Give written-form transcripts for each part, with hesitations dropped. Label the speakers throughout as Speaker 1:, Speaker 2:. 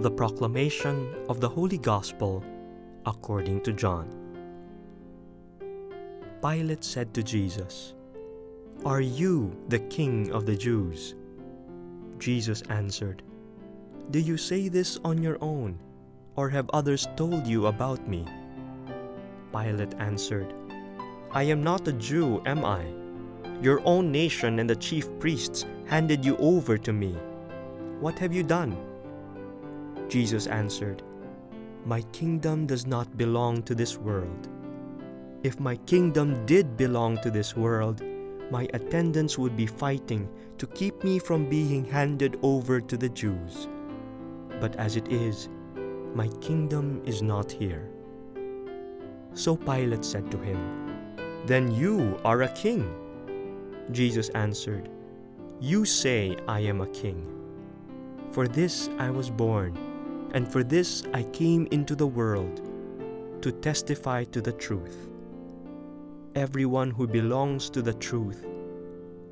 Speaker 1: the proclamation of the Holy Gospel according to John. Pilate said to Jesus, "Are you the King of the Jews?" Jesus answered, "Do you say this on your own, or have others told you about me?" Pilate answered, "I am not a Jew, am I? Your own nation and the chief priests handed you over to me. What have you done?" Jesus answered, "My kingdom does not belong to this world. If my kingdom did belong to this world, my attendants would be fighting to keep me from being handed over to the Jews. But as it is, my kingdom is not here." So Pilate said to him, "Then you are a king." Jesus answered, "You say I am a king. For this I was born, and for this I came into the world, to testify to the truth. Everyone who belongs to the truth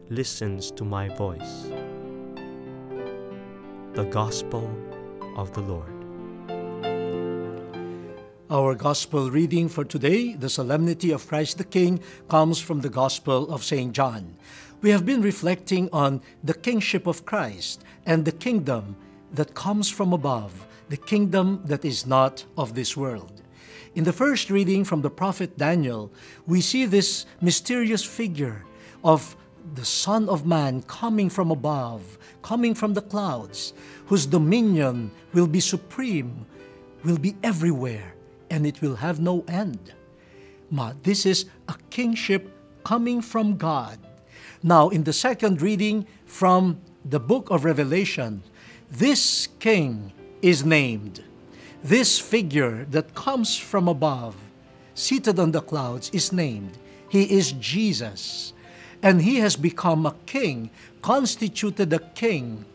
Speaker 1: listens to my voice." The Gospel of the Lord.
Speaker 2: Our Gospel reading for today, the Solemnity of Christ the King, comes from the Gospel of St. John. We have been reflecting on the kingship of Christ and the kingdom that comes from above, the kingdom that is not of this world. In the first reading from the prophet Daniel, we see this mysterious figure of the Son of Man coming from above, coming from the clouds, whose dominion will be supreme, will be everywhere, and it will have no end. This is a kingship coming from God. Now, in the second reading from the book of Revelation, this king is named. This figure that comes from above, seated on the clouds, is named. He is Jesus. And he has become a king, constituted a king,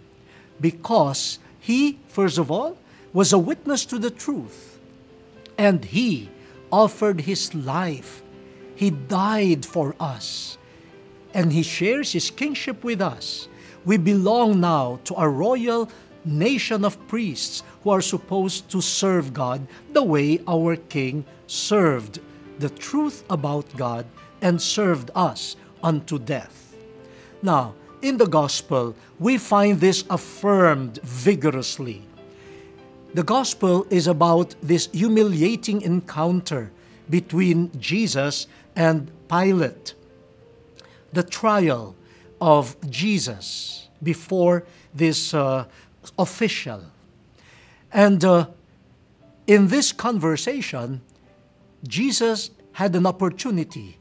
Speaker 2: because he, first of all, was a witness to the truth. And he offered his life. He died for us. And he shares his kingship with us. We belong now to a royal nation of priests who are supposed to serve God the way our King served the truth about God and served us unto death. Now, in the Gospel, we find this affirmed vigorously. The Gospel is about this humiliating encounter between Jesus and Pilate. The trial of Jesus before this official. And in this conversation, Jesus had an opportunity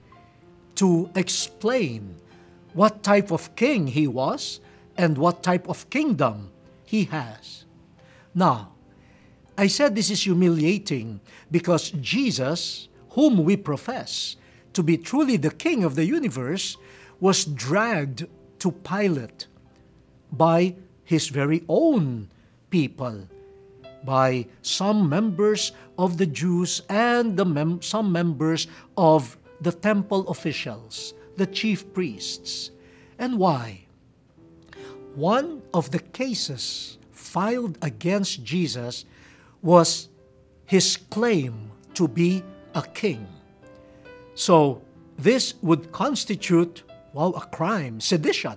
Speaker 2: to explain what type of king he was and what type of kingdom he has. Now, I said this is humiliating because Jesus, whom we profess to be truly the King of the universe, was dragged to Pilate by his very own people, by some members of the Jews and some members of the temple officials, the chief priests. And why? One of the cases filed against Jesus was his claim to be a king. So this would constitute, a crime, sedition,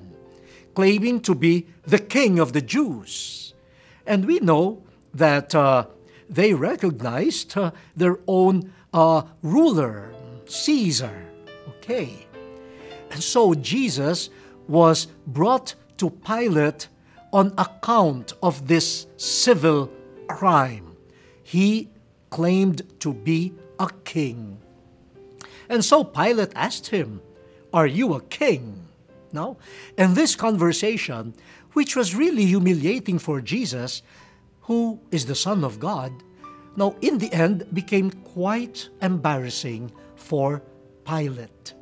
Speaker 2: claiming to be the king of the Jews. And we know that they recognized their own ruler, Caesar. Okay. And so Jesus was brought to Pilate on account of this civil crime. He claimed to be a king. And so Pilate asked him, "Are you a king?" No? And this conversation, which was really humiliating for Jesus, who is the Son of God, now in the end became quite embarrassing for Pilate.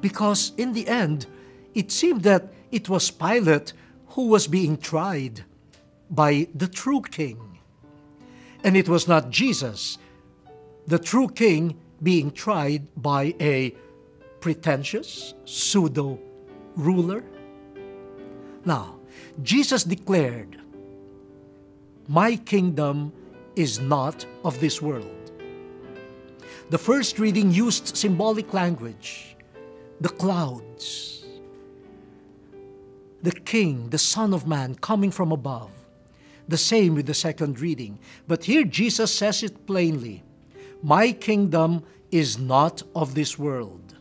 Speaker 2: Because in the end, it seemed that it was Pilate who was being tried by the true king. And it was not Jesus, the true king, being tried by a pretentious pseudo-ruler. Now, Jesus declared my kingdom is not of this world. The first reading used symbolic language, the clouds, the King, the Son of Man coming from above. The same with the second reading. But here Jesus says it plainly, my kingdom is not of this world.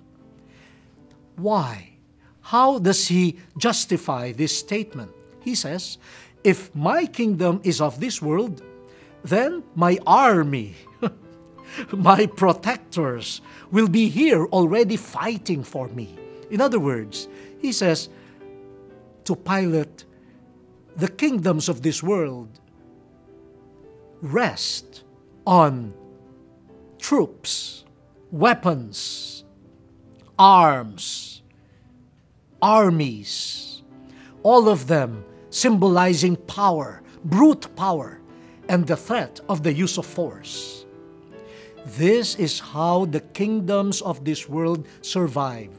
Speaker 2: Why? How does he justify this statement? He says, if my kingdom is of this world, then my army, my protectors will be here already fighting for me. In other words, he says to Pilate, the kingdoms of this world rest on troops, weapons, arms, armies, all of them symbolizing power, brute power, and the threat of the use of force. This is how the kingdoms of this world survive.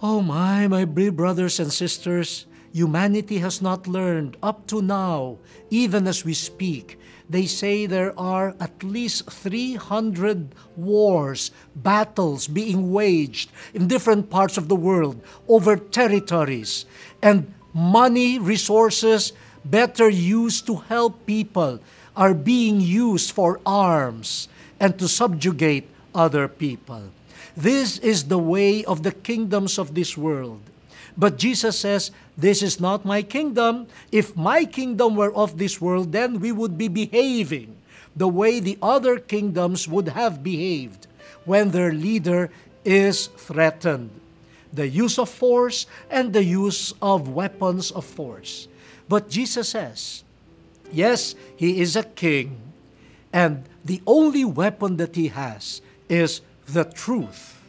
Speaker 2: Oh my dear brothers and sisters, humanity has not learned up to now, even as we speak. They say there are at least 300 wars, battles being waged in different parts of the world over territories, and money, resources better used to help people are being used for arms and to subjugate other people. This is the way of the kingdoms of this world. But Jesus says, this is not my kingdom. If my kingdom were of this world, then we would be behaving the way the other kingdoms would have behaved when their leader is threatened. The use of force and the use of weapons of force. But Jesus says, yes, he is a king, and the only weapon that he has is the truth.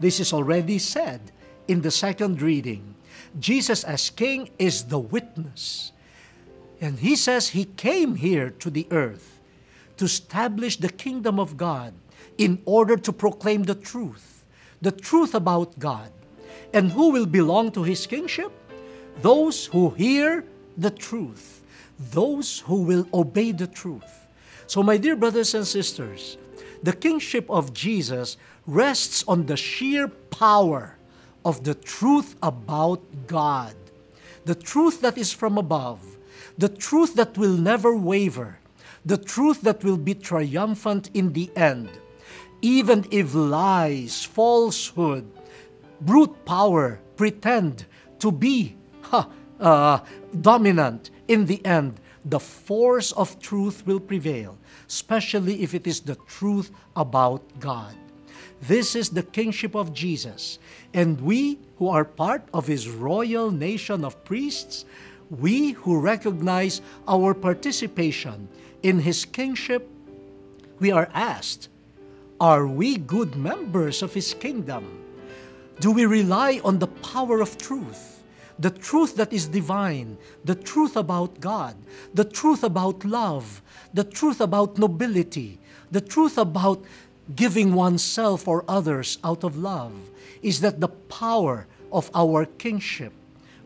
Speaker 2: This is already said in the second reading. Jesus as king is the witness. And he says he came here to the earth to establish the kingdom of God in order to proclaim the truth about God. And who will belong to his kingship? Those who hear the truth, those who will obey the truth. So my dear brothers and sisters, the kingship of Jesus rests on the sheer power of the truth about God, the truth that is from above, the truth that will never waver, the truth that will be triumphant in the end. Even if lies, falsehood, brute power pretend to be dominant, in the end, the force of truth will prevail, especially if it is the truth about God. This is the kingship of Jesus. And we who are part of his royal nation of priests, we who recognize our participation in his kingship, we are asked, are we good members of his kingdom? Do we rely on the power of truth? The truth that is divine, the truth about God, the truth about love, the truth about nobility, the truth about giving oneself or others out of love. Is that the power of our kingship?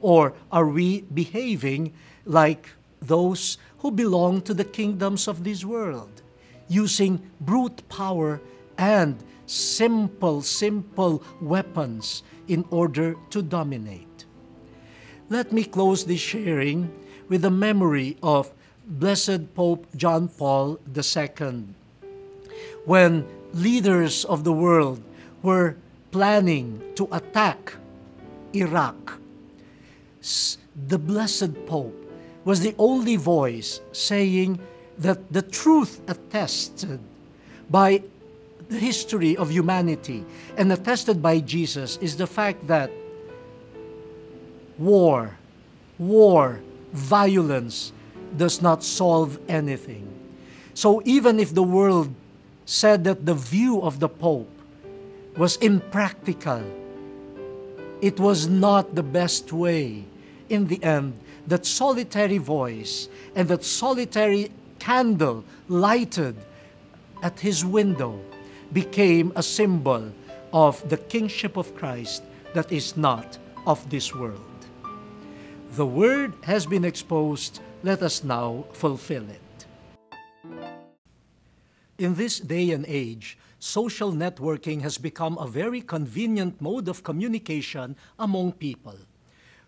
Speaker 2: Or are we behaving like those who belong to the kingdoms of this world, using brute power and simple weapons in order to dominate? Let me close this sharing with the memory of Blessed Pope John Paul II. When leaders of the world were planning to attack Iraq, the Blessed Pope was the only voice saying that the truth attested by the history of humanity and attested by Jesus is the fact that war, violence does not solve anything. So even if the world said that the view of the Pope was impractical, it was not the best way. In the end, that solitary voice and that solitary candle lighted at his window became a symbol of the kingship of Christ that is not of this world. The word has been exposed Let us now fulfill it. In this day and age, social networking has become a very convenient mode of communication among people.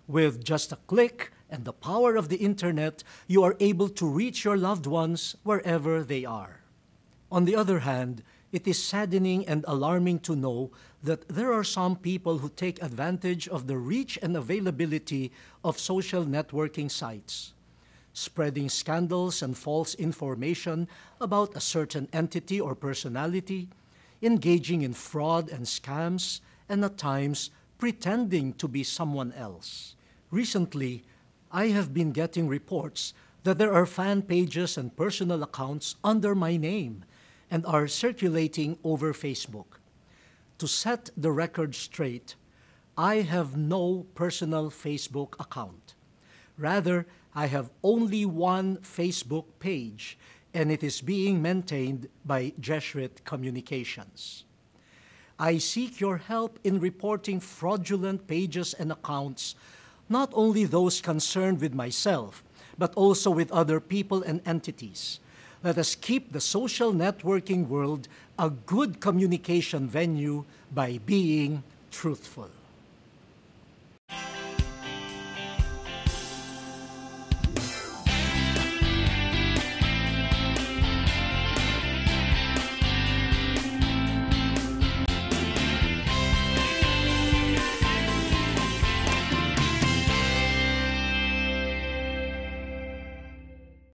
Speaker 2: With just a click and the power of the internet, you are able to reach your loved ones wherever they are. On the other hand, it is saddening and alarming to know that there are some people who take advantage of the reach and availability of social networking sites, spreading scandals and false information about a certain entity or personality, engaging in fraud and scams, and at times pretending to be someone else. Recently, I have been getting reports that there are fan pages and personal accounts under my name and are circulating over Facebook. To set the record straight, I have no personal Facebook account. Rather, I have only one Facebook page, and it is being maintained by Jesuit Communications. I seek your help in reporting fraudulent pages and accounts, not only those concerned with myself, but also with other people and entities. Let us keep the social networking world a good communication venue by being truthful.